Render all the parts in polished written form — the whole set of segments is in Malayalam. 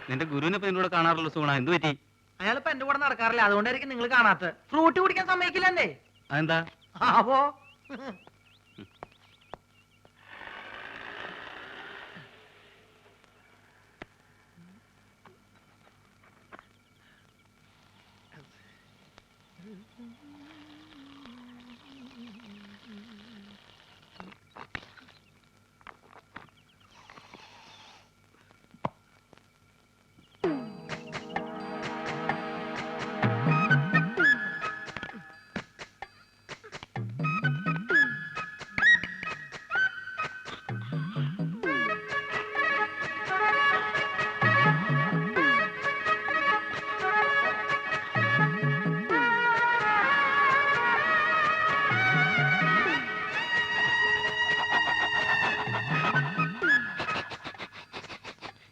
നിന്റെ ഗുരുവിനെ ഇപ്പൊ എന്നോട് കാണാറുള്ള സുഗുണ, എന്ത് പറ്റി? അയാളിപ്പോ എന്റെ കൂടെ നടക്കാറില്ല, അതുകൊണ്ടായിരിക്കും നിങ്ങൾ കാണാത്ത. ഫ്രൂട്ട് കുടിക്കാൻ സമ്മതിക്കില്ലെന്നേ. അതെന്താ? അപ്പോ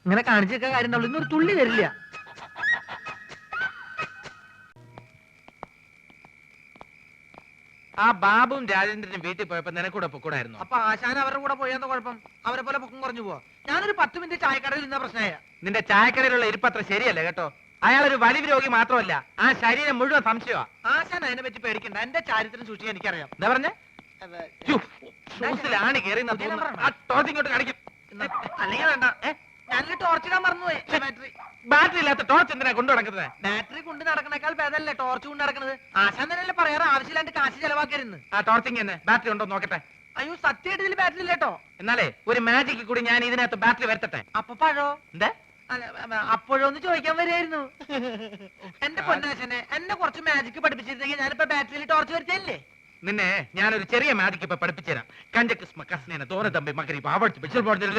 ഇങ്ങനെ കാണിച്ചേക്കാൻ കാര്യം ഉണ്ടാവില്ല, ഇന്നൊരു തുള്ളി തരില്ല. ആ ബാബുവും രാജേന്ദ്രനും വീട്ടിൽ പോയപ്പോ നിനക്കൂടെ പൊക്കൂടായിരുന്നു. അപ്പൊ ആശാൻ അവരുടെ കൂടെ പോയെന്ന കുഴപ്പം? അവരെ പോലെ പൊക്കം കുറഞ്ഞു പോവാ. ഞാനൊരു 10 മിനിറ്റ് ചായക്കടയിൽ നിന്ന പ്രശ്നമായ. നിന്റെ ചായക്കടയിലുള്ള ഇരിപ്പത്ര ശരിയല്ല കേട്ടോ. അയാളൊരു വലിവ് രോഗി മാത്രമല്ല, ആ ശരീരം മുഴുവൻ സംശയമാ. ആശാൻ അതിനെ പറ്റി പേടിക്കണ്ട, എന്റെ ചാരിത്രം സൂക്ഷിക്കാൻ എനിക്കറിയാം. എന്താ പറഞ്ഞേ? ഷൂസിലാണ് കയറി ഇങ്ങോട്ട് കാണിക്കും. അല്ലെങ്കിൽ വേണ്ട, ഞാനൊരു ടോർച്ച് ഇടാൻ മറന്നുപോയി. ബാറ്ററി ബാറ്ററി ഇല്ലാത്ത ടോർച്ച് എന്തിനാ കൊണ്ടു നടക്കുന്നത്? ബാറ്ററി കൊണ്ട് നടക്കണേക്കാൾ ഭേദമല്ലേ ടോർച്ച് കൊണ്ട് നടക്കുന്നത്? ആശാൻ തന്നെയല്ലേ പറയാറ് ആവശ്യമില്ലാണ്ട് കാശ് ചെലവാക്കരുന്ന്. ആ ടോർച്ചിങ് തന്നെ ബാറ്ററി ഉണ്ടോ നോക്കട്ടെ. അയ്യോ സത്യമായിട്ട് ഇതിൽ ബാറ്ററി ഇല്ലേട്ടോ. എന്നാലേ ഒരു മാജിക്ക് കൂടി ഞാൻ ഇതിനകത്ത് ബാറ്ററി വരുത്തട്ടെ. അപ്പൊ പഴോ? എന്താ അപ്പോഴൊന്ന് ചോദിക്കാൻ വരികയായിരുന്നു. എന്റെ പൊന്നാശനെ, എന്നെ കുറച്ച് മാജിക് പഠിപ്പിച്ചിരുന്നെങ്കിൽ ഞാനിപ്പോ ബാറ്ററിയിൽ ടോർച്ച് വരുത്തിയല്ലേ. നിന്നെ ഞാനൊരു ചെറിയ മാജിക് ഇപ്പൊ പഠിപ്പിച്ചുതരാം. കഞ്ചക്കിസ്മ കസ്നേന തോന തമ്പി മകരി പാവടിച്ച് ബിച്ചൽ പോർജൽ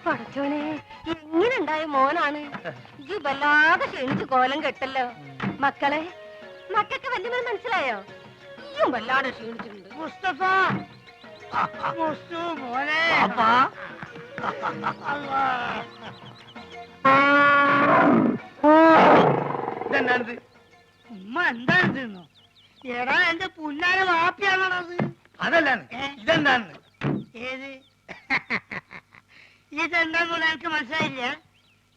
പടച്ചോനെ, എങ്ങനെണ്ടായ മോനാണ് ഈ വല്ലാതെ ക്ഷണിച്ച് കോലം കെട്ടല്ലോ. മക്കളെ, മക്കൾക്ക് വല്യമ്മ മനസ്സിലായോ? ഈയും വല്ലാതെ ക്ഷീണിച്ചിട്ടുണ്ട്. മുസ്തഫ മോനെ ഇതെന്താണിത്? ഉമ്മ എന്താണെന്നോ? എടാ എന്റെ പുല്ലാന വാപ്പിയാണത്. അതല്ലാണ്, ഇതെന്താണ്? ഏത് ഇതെന്താന്നുള്ള എനിക്ക് മനസ്സിലായില്ല.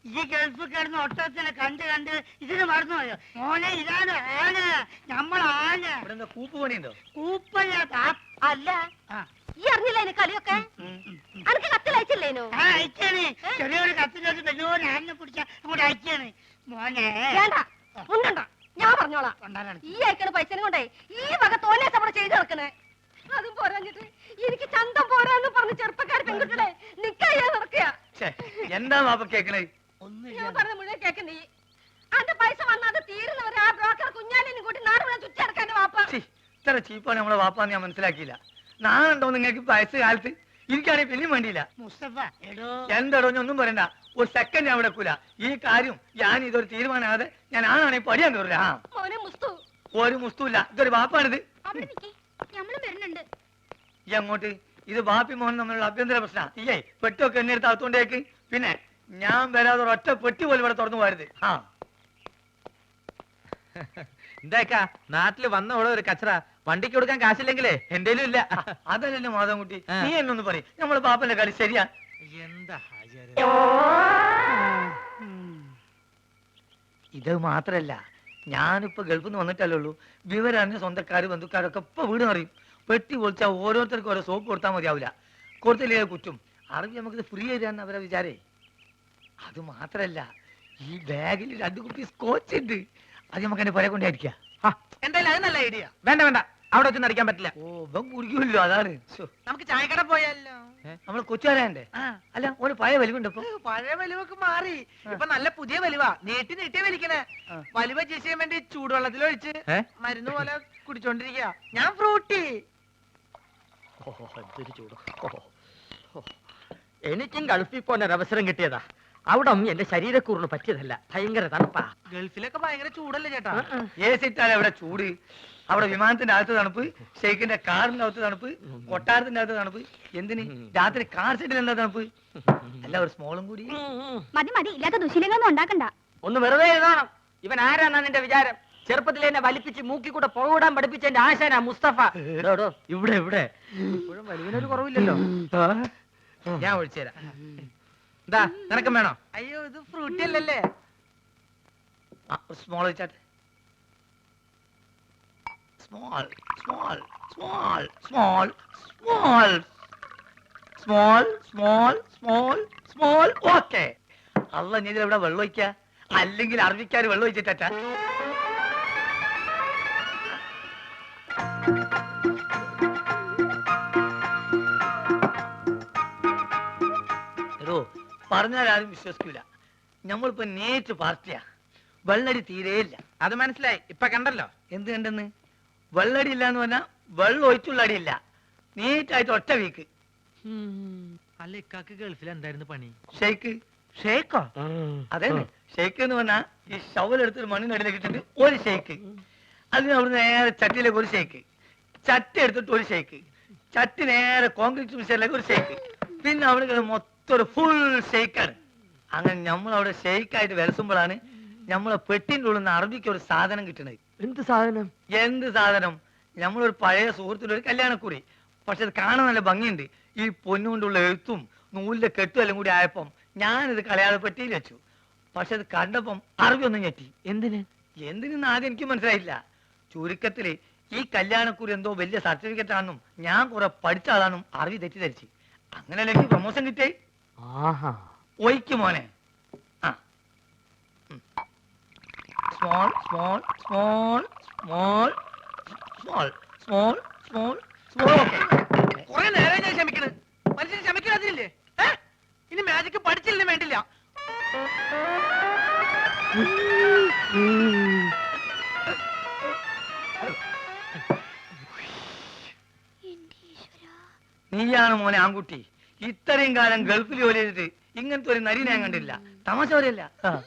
ഈ ഗൾഫ് കിടന്ന് ഒട്ടത്തിനെ കണ്ട് കണ്ട് ഇതിന് മറന്നുപോയോ മോനെ? ഇതാണ് ആന, നമ്മളാന. കൂപ്പ് പണിയുണ്ടോ? കൂപ്പല്ല. അല്ല, ഈ അറിഞ്ഞില്ല എന്നെ കളിയൊക്കെ? അനക്ക് കത്തിലയച്ചില്ലേനോ? അയച്ചാണ്, ചെറിയൊരു കത്തിലോട്ട് വലിയൊരു ആനെ പിടിച്ച അങ്ങോട്ട് അയച്ചാണ് മോനെ. വേണ്ട, ഉണ്ടണ്ട, ഞാൻ പറഞ്ഞോളാം. ഈ അയക്കണ പൈസനും കൊണ്ടേ ഈ വക തോന്നിയ നമ്മൾ ചെയ്ത് നടക്കണേ. അതും പോരാഞ്ഞിട്ട് എനിക്ക് ചന്തം പോരാന്ന് പറഞ്ഞ് ചെറുപ്പക്കാർ പെൺകുട്ടികളെ നിക്കയ്യാ നടക്കുക. എന്താ വാപ്പ കേക്കണേ? ഞാൻ പറഞ്ഞ മുഴുവൻ കേക്കണ്ടേ? അന്റെ പൈസ വന്നത് തീരുന്നവരെ ആ ബ്രോക്കർ കുഞ്ഞാലിനും കൂട്ടി നാട് മുഴുവൻ ചുറ്റി നടക്കാൻ വാപ്പ. ഇത്ര ചീപ്പാണ് നമ്മളെ വാപ്പാന്ന് ഞാൻ മനസ്സിലാക്കിയില്ല. നാളുണ്ടോ നിങ്ങൾക്ക് വയസ്സ് കാലത്ത്? എനിക്കാണെങ്കിൽ പിന്നെയും വേണ്ടിയില്ല. മുസ്തഫ എന്താടോ ഒന്നും പറയണ്ട, ഒരു സെക്കൻഡ് ഞാൻ വിടക്കൂല. ഈ കാര്യം ഞാൻ ഇതൊരു തീരുമാനമാകാതെ ഞാൻ ആണാണെങ്കിൽ പഠിയാൻ തോറില്ല. മോനെ മുസ്തു, ഒരു മുസ്തുല്ല, ഇതൊരു വാപ്പാണിത്. ഈ അങ്ങോട്ട് ഇത് ബാപ്പി മോഹൻ തമ്മിലുള്ള അഭ്യന്തര പ്രശ്നം. ഈയേ പെട്ടൊക്കെ എന്നെ എടുത്ത് അകത്തോണ്ടേക്ക്. പിന്നെ ഞാൻ വരാതെ ഒറ്റ പെട്ടി പോലും ഇവിടെ തുറന്നു പോരുത്. എന്താക്കാ നാട്ടില് വന്ന ഓളെ ഒരു കച്ചറ വണ്ടിക്ക് കൊടുക്കാൻ കാശില്ലെങ്കിലേ എന്റേലും ഇല്ല. അതല്ലല്ലോ മാധവൻകുട്ടി, നീ എന്നൊന്ന് പറയും. നമ്മള് പാപ്പന്റെ കളി ശരിയാ? എന്താ ഇത് മാത്രല്ല, ഞാനിപ്പോ ഗൾഫിൽ നിന്ന് വന്നിട്ടല്ലേ ഉള്ളൂ. വിവരറിഞ്ഞ സ്വന്തക്കാര് ബന്ധുക്കാരൊക്കെ ഇപ്പൊ വീട് അറിയും. പെട്ടി പൊളിച്ചാൽ ഓരോരുത്തർക്കും ഓരോ സോപ്പ് കൊടുത്താൽ മതിയാവില്ല. കൊടുത്തില്ലേ കുറ്റും. അറിവ് നമുക്കിത് ഫ്രീ തരാന്ന് അവരെ വിചാരേ. അത് മാത്രല്ല, ഈ ബാഗിൽ 2 കുപ്പി സ്കോച്ച് ഉണ്ട്. അത് നമുക്ക് എന്റെ പുര കൊണ്ടായിരിക്കാം. എന്തായാലും അത് നല്ല ഐഡിയ. വേണ്ട വേണ്ട, അവിടെ വെച്ച് നടിക്കാൻ പറ്റില്ല. ഓ ഇവൻ കുടിക്കുമല്ലോ, അതാണ്. നമുക്ക് ചായക്കട പോയാലോ? നമ്മള് കൊച്ചുകാരന്റെ അല്ല, ഒരു പഴയ വലിവുണ്ട്. ഇപ്പൊ പഴയ വലിവൊക്കെ മാറി, ഇപ്പൊ നല്ല പുതിയ വലിവാ. നീട്ടി നീട്ടി വലിക്കണേ. വലിവ ചെയ്യാൻ വേണ്ടി ചൂടുവെള്ളത്തിലൊഴിച്ച് മരുന്ന് പോലെ കുടിച്ചോണ്ടിരിക്കുക. ഞാൻ ഫ്രൂട്ടി. എനിക്കും ഗൾഫിൽ പോകാൻ അവസരം കിട്ടിയതാ. അവിടെ എന്റെ ശരീരക്കൂറിന് പറ്റിയതല്ല, ഭയങ്കര തണുപ്പാ. ഗൾഫിലൊക്കെ ഭയങ്കര ചൂടല്ലേ ചേട്ടാ? ഏസിട്ടാൽ അവിടെ ചൂട്, അവിടെ വിമാനത്തിന്റെ അകത്ത് തണുപ്പ്, ഷെയ്ഖിന്റെ കാറിന്റെ അകത്ത് തണുപ്പ്, കൊട്ടാരത്തിന്റെ അകത്ത് തണുപ്പ്, എന്തിന് രാത്രി കാർ സെറ്റിൽ എന്താ തണുപ്പ്? അല്ല ഒരു സ്മോളും കൂടി. മതി മതി, ഇല്ലാത്ത ദുശീലങ്ങളൊന്നും ഉണ്ടാക്കണ്ട. ഒന്ന് വെറുതെ എഴുതണം. ഇവൻ ആരാന്നാ നിന്റെ വിചാരം? ചെറുപ്പത്തിൽ എന്നെ വലിപ്പിച്ച് മൂക്കി കൂടെ പുകവിടാൻ പഠിപ്പിച്ച എന്റെ ആശാനാ മുസ്തഫ. ഇവിടെ ഇവിടെ ഇപ്പോഴും വലിവിനൊരു കുറവില്ലല്ലോ. ഞാൻ ഒഴിച്ചു തരാം. എന്താ നിനക്കും വേണോ? അയ്യോ ഇത് ഫ്രൂട്ടി അല്ലല്ലേ? സ്മോൾ വെച്ചാട്ടെ. Small small small small small small small small small. Okay. അല്ല ഞാൻ ഇവിടെ വെള്ളം ഒഴിക്ക, അല്ലെങ്കിൽ അറബിക്കാർ വെള്ളം ഒഴിച്ചിട്ടാ. പറഞ്ഞാൽ ആരും വിശ്വസിക്കൂല. നമ്മളിപ്പോ നേറ്റ് പാർട്ടിയാ, വെള്ളടി തീരെയില്ല. അത് മനസ്സിലായി, ഇപ്പൊ കണ്ടല്ലോ. എന്ത് കണ്ടെന്ന്? വെള്ളടി ഇല്ല എന്ന് പറഞ്ഞാ വെള്ളം ഒഴിച്ചുള്ള അടിയില്ല, നീറ്റായിട്ട് ഒറ്റ വീക്ക്. അല്ല ഇക്കാക്ക് ഗൾഫിൽ എന്തായിരുന്നു പണി? ഷെയ്ക്ക്. ഷേക്കോ? അതെ, ഷെയ്ക്ക് എന്ന് പറഞ്ഞാ ഈ ഷവലെടുത്തൊരു മണ്ണിനടിയിലേക്ക് ഇട്ടിട്ട് ഒരു ഷെയ്ക്ക്, അതിന് അവിടെ നേരെ ചട്ടിയിലേക്ക് ഒരു ഷെയ്ക്ക്, ചട്ടി എടുത്തിട്ട് ഒരു ഷെയ്ക്ക്, ചട്ടി നേരെ കോൺക്രീറ്റ് മിക്സറിലേക്ക് ഒരു ഷെയ്ക്ക്, പിന്നെ അവിടെ മൊത്തം ഒരു ഫുൾ ഷെയ്ക്കാണ്. അങ്ങനെ നമ്മളവിടെ ഷെയ്ക്കായിട്ട് വിലസുമ്പോഴാണ് നമ്മളെ പെട്ടിൻ്റെ ഉള്ളിൽ നിന്ന് അറബിക്ക് ഒരു സാധനം കിട്ടണത്. എന്ത് സാധനം? എന്ത് സാധനം? നമ്മളൊരു പഴയ സുഹൃത്തിന്റെ ഒരു കല്യാണക്കുറി, പക്ഷെ അത് കാണാൻ നല്ല ഭംഗിയുണ്ട്. ഈ പൊന്നുകൊണ്ടുള്ള എഴുത്തും നൂലിന്റെ കെട്ടും എല്ലാം കൂടി ആയപ്പം ഞാനിത് കളയാതെ പെട്ടിയിൽ വെച്ചു. പക്ഷെ അത് കണ്ടപ്പം അറബി ഒന്നും ഞെട്ടി. എന്തിനെന്ന് ആദ്യം എനിക്ക് മനസ്സിലായില്ല. ചുരുക്കത്തില് ഈ കല്യാണക്കുറി എന്തോ വലിയ സർട്ടിഫിക്കറ്റ് ആണെന്നും ഞാൻ കുറെ പഠിച്ച ആളാണെന്നും അറബി തെറ്റിദ്ധരിച്ച്. അങ്ങനെയല്ല എനിക്ക് പ്രൊമോഷൻ കിട്ടേ. ഒയ്ക്ക് മോനെ. ആ small small small small small small small small. കുറെ നേരം ഞാൻ ക്ഷമിക്കണ്, മനുഷ്യന് ക്ഷമിക്കാതില്ലേ? ഇനി മാജിക്ക് പഠിച്ചില്ലേ വേണ്ടില്ല. നീയാണ് മോനെ ആൺകുട്ടി. ഇത്രയും കാലം ഗൾഫിൽ ജോലി ചെയ്തിട്ട് ഇങ്ങനത്തെ ഒരു നരി ഞാൻ കണ്ടില്ല. തമാശ പറയല്ല.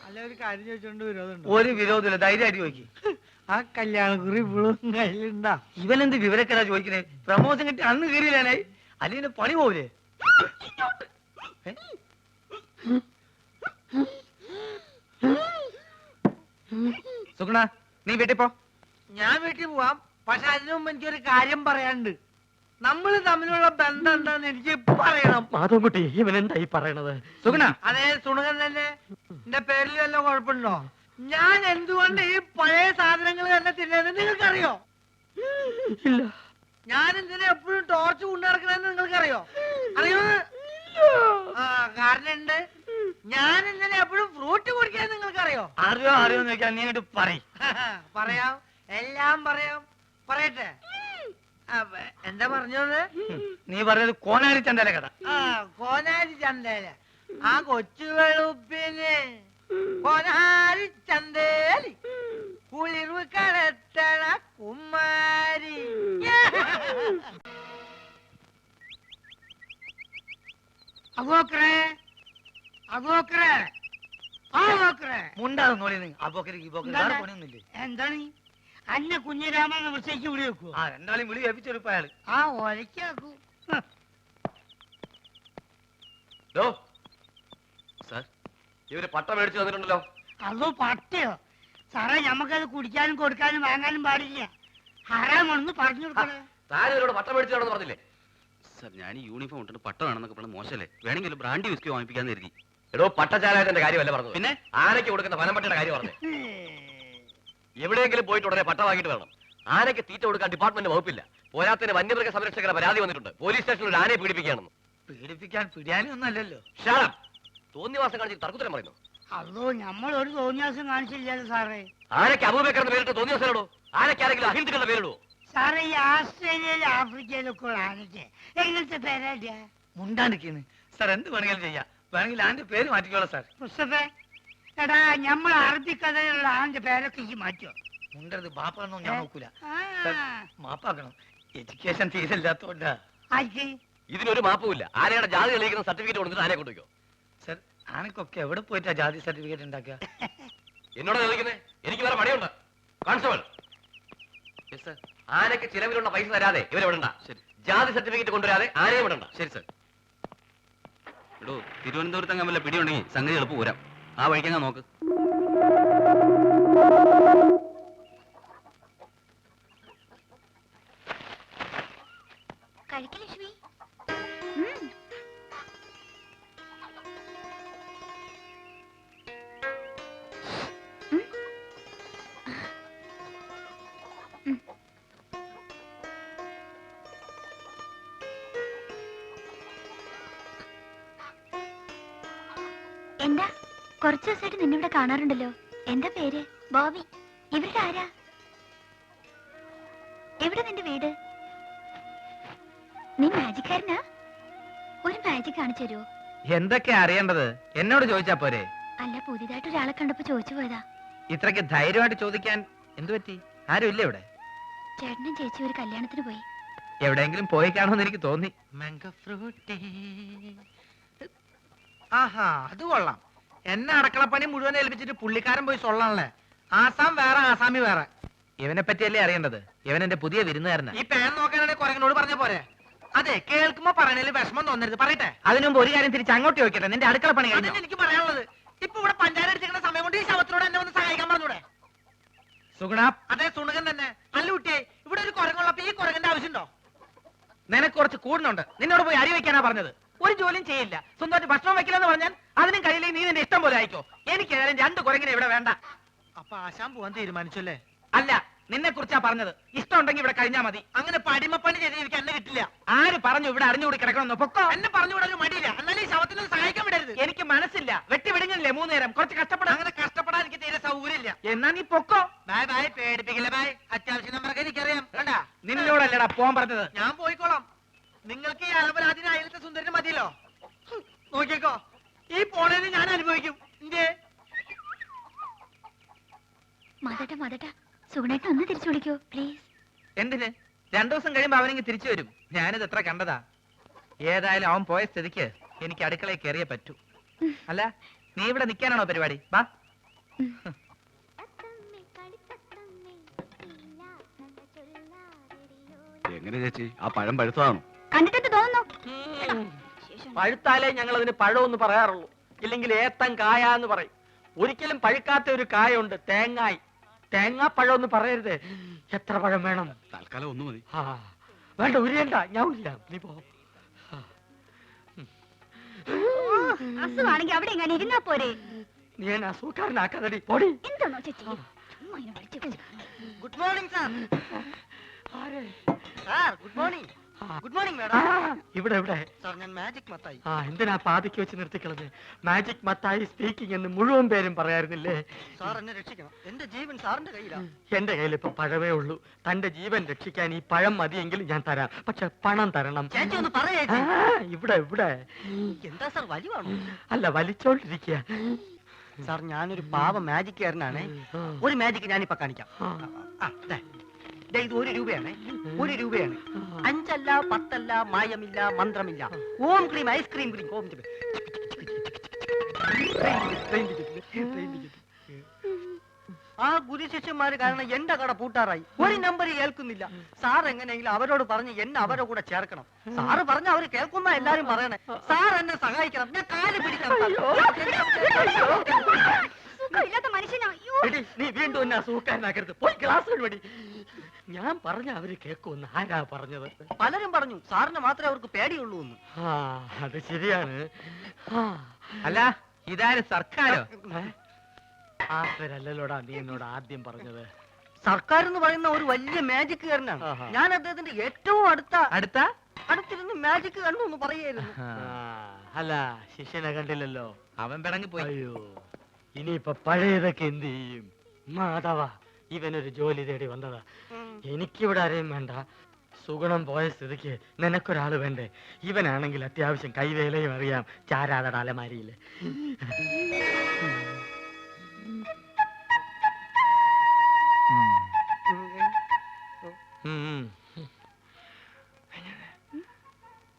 അല്ല ഒരു കാര്യം ചോദിച്ചോണ്ട് വിരോധമുണ്ടോ? ഒരു വിരോധമില്ല, ധൈര്യമായിട്ട് ചോദിക്കും. ആ കല്യാണക്കുറി ഇപ്പോഴും കയ്യിലുണ്ടാ? ഇവനെന്ത് വിവരക്കരാ ചോദിക്കണേ? പ്രമോഷൻ കിട്ടി അന്ന് കയറിയില്ലേ, അല്ലെങ്കിൽ പണി പോവില്ലേ? സുഗുണ നീ വീട്ടിൽ പോ. ഞാൻ വീട്ടിൽ പോവാം, പക്ഷെ അതിനു മുമ്പ് എനിക്കൊരു കാര്യം പറയാനുണ്ട്. നമ്മൾ തമ്മിലുള്ള ബന്ധം എന്താന്ന് എനിക്ക് പറയണം. മാധവൻകുട്ടി, ഇവൻ എന്തായി പറയണത്? സുഗുണ. അതെ സുണകൻ തന്നെ. എന്റെ പേരിൽ വല്ല കുഴപ്പമുണ്ടോ? ഞാൻ എന്തുകൊണ്ട് ഈ പഴയ സാധനങ്ങൾ തന്നെ തിന്നുന്നത് നിങ്ങൾക്കറിയോ? ഇല്ല. ഞാൻ എന്തിനാ എപ്പോഴും ടോർച്ച് കൊണ്ടു നടക്കണെന്ന് നിങ്ങൾക്കറിയോ? അറിയോ? ആ കാരണം ഉണ്ട്. ഞാൻ എന്തിനാ എപ്പോഴും ഫ്രൂട്ട് കുടിക്കാൻ നിങ്ങൾക്കറിയോ? അറിയോ അറിയോന്ന് ചോദിക്കാൻ നീ അങ്ങോട്ട് പറയും. പറയാം, എല്ലാം പറയാം. പറയട്ടെ? എന്താ പറഞ്ഞത്? നീ പറഞ്ഞത് കോനാരി ചന്തല കഥ. ആ കോനാരി ചന്തേല. ആ കൊച്ചു വെളുപ്പിന് കോനാരി ചന്തേലി കുളിർവ് കടത്തണ കുമാരി. മുണ്ടാതെ നോളി പണിയൊന്നുമില്ലേ? എന്താണ് അന്നെ കുഞ്ഞിരാമൻ വിളിച്ചേക്ക് വിളി വെക്കൂ. ആ രണ്ടാളും വിളി ഏൽപ്പിച്ചെടുപ്പ അയാള്. ആ ഒലക്കാക്കൂ. ഇവര് പട്ട മേടിച്ചു തന്നിട്ടുണ്ടല്ലോ. അതോ പട്ടയോ? സാറേ ഞമ്മക്കത് കുടിക്കാനും കൊടുക്കാനും വാങ്ങാനും പാടില്ല. ഹറാമാണെന്ന് പറഞ്ഞു കൊടുക്കണേ. താൻ ഇവരോട് പട്ട മേടിച്ചാണെന്ന് പറഞ്ഞില്ലേ? സാർ ഞാൻ ഈ യൂണിഫോം ഇട്ടിട്ട് പട്ടമാണെന്നൊക്കെ പറഞ്ഞത് മോശമല്ലേ? വേണമെങ്കിൽ ബ്രാൻഡി വിസ്കി വാങ്ങിപ്പിക്കാന്ന് കരുതി. എടോ പട്ടചാലായതിന്റെ കാര്യമല്ല പറഞ്ഞത്, പിന്നെ ആനയ്ക്ക് കൊടുക്കുന്ന വനംപട്ടയുടെ കാര്യം പറഞ്ഞു. എവിടെയെങ്കിലും പോയിട്ട് ഉടനെ പട്ട വാങ്ങിയിട്ട് വരണം. ആനയ്ക്ക് തീറ്റ കൊടുക്കാൻ ഡിപ്പാർട്ട്മെന്റ് വകുപ്പില്ല. പോരാത്തിന് വന്യമൃഗ സംരക്ഷകരുടെ പരാതി വന്നിട്ടുണ്ട്. പോലീസ് സ്റ്റേഷനിൽ ഒരു ആനയെ പീഡിപ്പിക്കുകയാണെന്ന്. പീഡിപ്പിക്കാൻ പിടിയാനും ഒന്നല്ലല്ലോ. ഷാളം തോന്നിവാസം കാണിച്ച് തർക്കുത്തരം പറയുന്നു. അതോ നമ്മളൊരു തോന്നിയാസം കാണിച്ചില്ലല്ലോ സാറേ. ആനയ്ക്ക് അബൂബക്കറിന്റെ പേരിട്ട് തോന്നിവാസനോടോ? ആനയ്ക്ക് ആരെങ്കിലും അഹിന്ദുക്കളുടെ പേരിടുവോ? സാറേ ഈ ആസ്ട്രേലിയയിലും ആഫ്രിക്കയിലൊക്കെ ഉള്ള ആനയ്ക്ക് എങ്ങനത്തെ പേരാ? മുണ്ടാണ്ടിരിക്കുന്നു സാർ. എന്ത് വേണമെങ്കിലും ചെയ്യാം. വേണമെങ്കിൽ ആന്റെ പേര് മാറ്റിക്കോളാം സാർ. മുസ്തഫേ, എടാ നമ്മൾ അറബിക്കഥയിലുള്ള ആന്റെ പേരൊക്കെ ഈ മാറ്റോ? മുണ്ടത് ബാപ്പാണെന്നോ ഞാൻ നോക്കൂല. മാപ്പാക്കണം. എഡ്യൂക്കേഷൻ തീരില്ലാത്തോണ്ടാ. ആർക്ക്? ഇതിനൊരു മാപ്പുമില്ല. ആനയുടെ ജാതി തെളിയിക്കുന്ന സർട്ടിഫിക്കറ്റ് കൊടുത്തിട്ട് ആനയെ കൊണ്ടുവയ്ക്കോ. സാർ ആനക്കൊക്കെ എവിടെ പോയിട്ടാ ജാതി സർട്ടിഫിക്കറ്റ് ഉണ്ടാക്കുക? എന്നോട് ചോദിക്കുന്നേ? എനിക്ക് വേറെ പണിയുണ്ട്. Constable, yes sir. ആനയ്ക്ക് ചിലവിലുള്ള പൈസ തരാതെ ഇവരെ വിടണ്ട. ശരി ജാതി സർട്ടിഫിക്കറ്റ് കൊണ്ടുവരാതെ ആനയെ വിടണ്ട. ശരി സർ. എടോ, തിരുവനന്തപുരത്ത് വല്ല പിടിയുണ്ടെങ്കിൽ സംഗതി എളുപ്പം പോരാം. ആ വഴിക്കങ്ങ് നോക്ക്. കഴിക്കലക്ഷ്മി. എന്താ കുറച്ചു ദിവസമായിട്ട് നിന്നിവിടെ കാണാറുണ്ടല്ലോ. എന്താ പേര്? ബോബി. ഇവരുടെ ആരാ? എവിടെ നിന്റെ വീട്? നീ മാജിക്കാരനാ? ഒരു മാജിക് കാണിച്ചു തരുമോ? എന്തൊക്കെയാ അറിയേണ്ടത്? എന്നോട് ചോദിച്ചാ പോരെ? അല്ല, പുതിയതായിട്ട് ഒരാളെ കണ്ടപ്പോ ചോദിച്ചു പോയതാ. ഇത്രയ്ക്ക് ധൈര്യമായിട്ട് ചോദിക്കാൻ എന്തു പറ്റി? ആരും ഇല്ല ഇവിടെ? ചേട്ടനും ചേച്ചി ഒരു കല്യാണത്തിന് പോയി. എവിടെയെങ്കിലും പോയി കാണുമെന്ന് എനിക്ക് തോന്നി. ആഹാ, അത് കൊള്ളാം. എന്നെ അടക്കളപ്പണി മുഴുവൻ ഏൽപ്പിച്ചിട്ട് പുള്ളിക്കാരൻ പോയി സൊള്ളാണല്ലേ. ആസാം വേറെ, ആസാമി വേറെ. ഇവനെ പറ്റിയല്ലേ അറിയേണ്ടത്? ഇവൻ എന്റെ പുതിയ വിരുന്നുകാരനാ. ഈ പേൻ നോക്കാനാണ് കുരങ്ങനോട് പറഞ്ഞ പോരെ? അതെ, കേൾക്കുമ്പോ പറയണേല് വിഷമം തോന്നരുത്. പറയട്ടെ. അതിനു മുമ്പ് ഒരു കാര്യം തിരിച്ച് അങ്ങോട്ട് ചോദിക്കട്ടെ. നിന്റെ അടുക്കള പണി കഴിഞ്ഞോ? എനിക്ക് പറയാനുള്ളത്, ഇപ്പൊ ഇവിടെ പഞ്ചായത്ത് അടിച്ചിരിക്കുന്ന സമയം കൊണ്ട് ഈ ശവത്തിനോട് എന്നെ ഒന്ന് സഹായിക്കാൻ പറഞ്ഞൂടെ? സുഗുണ. അതെ, സുണകൻ തന്നെ. അല്ല കുട്ടിയെ, ഇവിടെ ഒരു കുരങ്ങുള്ളപ്പോ ഈ കുരങ്ങന്റെ ആവശ്യമുണ്ടോ? നിനക്ക് കുറച്ച് കൂടുന്നുണ്ട്. നിന്നോട് പോയി അരി വെക്കാനാ പറഞ്ഞത്. ഒരു ജോലിയും ചെയ്യില്ല. സ്വന്തമായിട്ട് ഭക്ഷണം വെക്കില്ലെന്ന് പറഞ്ഞാൽ അതിനും കഴിയില്ലെങ്കിൽ നീ നിന്റെ ഇഷ്ടം പോലെ ആയിക്കോ. എനിക്ക് ഏതായാലും 2 കുരങ്ങിനെ ഇവിടെ വേണ്ട. അപ്പൊ ആശാൻ പോവാൻ തീരുമാനിച്ചല്ലേ? അല്ല, നിന്നെ കുറിച്ചാ പറഞ്ഞത്. ഇഷ്ടം ഉണ്ടെങ്കിൽ ഇവിടെ കഴിഞ്ഞാ മതി. അങ്ങനെ പടിമപ്പണി ചെയ്ത് എനിക്ക് എന്നെ കിട്ടില്ല. ആര് പറഞ്ഞു ഇവിടെ അറിഞ്ഞുകൂടി കിടക്കണമെന്ന്? പൊക്കോ. എന്നെ പറഞ്ഞുകൂടാൻ മടിയില്ല. എന്നാലും ഈ ശവത്തിന് സഹായിക്കാൻ വിടരുത്. എനിക്ക് മനസ്സില്ല. വെട്ടി വിടുങ്ങില്ലേ 3 നേരം? കുറച്ച് കഷ്ടപ്പെടാം. അങ്ങനെ കഷ്ടപ്പെടാൻ എനിക്ക് തീരെ സൗകര്യമില്ല. എന്നാ നീ പൊക്കോ. Bye bye. പേടിപ്പിക്കില്ല ബായ്. അത്യാവശ്യം നമ്പറൊക്കെ എനിക്കറിയാം. വേണ്ട. നിന്നോടല്ലടാ പോവാൻ പറഞ്ഞത്. ഞാൻ പോയിക്കോളാം. നിങ്ങൾക്ക് ഈ അലപരാധിന് അയലത്തെ സുന്ദരന് മതിയല്ലോ. നോക്കിക്കോ, ഈ പോണേന് ഞാൻ അനുഭവിക്കും. മതട്ട സുഗുണേട്ടൻ ഒന്ന് തിരിച്ചു വിളിക്കോ പ്ലീസ്. എന്തിന്? 2 ദിവസം കഴിയുമ്പോ അവനെങ്കിൽ തിരിച്ചു വരും. ഞാനിത് എത്ര കണ്ടതാ. ഏതായാലും അവൻ പോയ സ്ഥിതിക്ക് എനിക്ക് അടുക്കളയിൽ കയറിയേ പറ്റൂ. അല്ല, നീ ഇവിടെ നിൽക്കാനാണോ പരിപാടി? വാ. എങ്ങനെ ചേച്ചി, ആ പഴം പഴുത്തതാണോ? കണ്ടിട്ട് തോന്നുന്നു. പഴുത്താലേ ഞങ്ങൾ അതിന് പഴമെന്ന് പറയാറുള്ളൂ. ഇല്ലെങ്കിൽ ഏത്തൻ കായ എന്ന് പറയും. ഒരിക്കലും പഴുക്കാത്ത ഒരു കായുണ്ട്, തേങ്ങായി. തേങ്ങാപ്പഴം എന്ന് പറയരുത്. എത്ര പഴം വേണം? തൽക്കാലം 1 മതി. വേണ്ട, ഉരിയണ്ട, ഞാൻ ഇല്ല. നീ പോ. അസുഖാണെങ്കിൽ അവിടെ എങ്ങനെ ഇരുന്നാ പോരെ? നീ എന്നെ അസുഖക്കാരനാക്കാതടി, പൊടി. എന്താണോ ചേച്ചി? Good morning sir. ആരെ? Sir good morning. Good morning madam. ഇവിടെ ഇവിടെ. സാർ, ഞാൻ മാജിക് മത്തായി. എന്തിനാ പാതിക്ക് വെച്ച് നിർത്തിക്കളഞ്ഞ്? മാജിക് മത്തായി സ്പീക്കിംഗ് എന്ന് മുഴുവൻ പേരും പറയാറുന്നില്ലേ? സാർ എന്നെ രക്ഷിക്കണം. എന്റെ ജീവൻ സാറിന്റെ കയ്യിലാണ്. എന്റെ കയ്യിൽ ഇപ്പൊ പഴമേ ഉള്ളൂ. തന്റെ ജീവൻ രക്ഷിക്കാൻ ഈ പഴം മതിയെങ്കിൽ ഞാൻ തരാം. പക്ഷെ പണം തരണം. ചേച്ചി ഒന്ന് പറയേ. ഇവിടെ ഇവിടെ. എന്താ സാർ, വലിവാണോ? അല്ല, വലിച്ചോണ്ടിരിക്കുക. സാർ, ഞാനൊരു പാവ മാജിക്കാരനാണ്. ഒരു മാജിക് ഞാനിപ്പോ കാണിക്കാം. ഇത് 1 രൂപയാണ്. 1 രൂപയാണ്. 5 അല്ല, 10 അല്ല, മായമില്ല, മന്ത്രമില്ല. ഓം ക്രീം, ഐസ്ക്രീം ക്രീം. ഓം ആ ഗുരുശിഷ്യന്മാര് കാരണം എന്റെ കട പൂട്ടാറായി. ഒരു നമ്പർ കേൾക്കുന്നില്ല. സാർ എങ്ങനെയെങ്കിലും അവരോട് പറഞ്ഞ് എന്നെ അവരുടെ കൂടെ ചേർക്കണം. സാറ് പറഞ്ഞ അവര് കേൾക്കുന്ന എല്ലാരും പറയണേ. സാർ എന്നെ സഹായിക്കണം. ഞാൻ കാല് പിടിക്കണം. സുഖമില്ലാത്ത മനുഷ്യനാ. നീ വീണ്ടും എന്നെ അസുഖക്കാരനാക്കരുത്. പോയി ക്ലാസ് വഴി. ഞാൻ പറഞ്ഞ അവര് കേൾക്കുമെന്ന് ആരാ പറഞ്ഞത്? പലരും പറഞ്ഞു സാറിന് മാത്രമേ അവർക്ക് പേടിയുള്ളൂ എന്ന്. അത് ശരിയാണ്. അല്ല, ഇതാര് സർക്കാരോ? ആ പേരല്ലോടാ നീ എന്നോട് ആദ്യം പറഞ്ഞത്. സർക്കാർ എന്ന് പറയുന്ന ഒരു വലിയ മാജിക്കുകാരനാണ്. ഞാൻ അദ്ദേഹത്തിന്റെ ഏറ്റവും അടുത്തിരുന്ന് മാജിക് കണ്ടു എന്ന് പറയായിരുന്നു. അല്ല, ശിഷ്യനെ കണ്ടില്ലല്ലോ. അവൻ പിടങ്ങി പോയി. അയ്യോ, ഇനിയിപ്പൊ പഴയതൊക്കെ എന്ത് ചെയ്യും? മാധവ, ഇവനൊരു ജോലി തേടി വന്നതാ. എനിക്കിവിടെ ആരെയും വേണ്ട. സുഗുണം പോയ സ്ഥിതിക്ക് നിനക്കൊരാള് വേണ്ടേ? ഇവനാണെങ്കിൽ അത്യാവശ്യം കൈവേലയും അറിയാം. ചാരാതട അലമാരിയില്.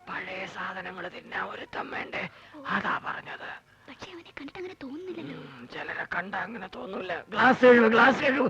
പഴയ സാധനങ്ങൾ തിന്നാൻ ഒരുത്തം വേണ്ടേ? അതാ പറഞ്ഞത്. പക്ഷെ അവന് കണ്ട അങ്ങനെ തോന്നൂല. ഗ്ലാസ് കഴിവ്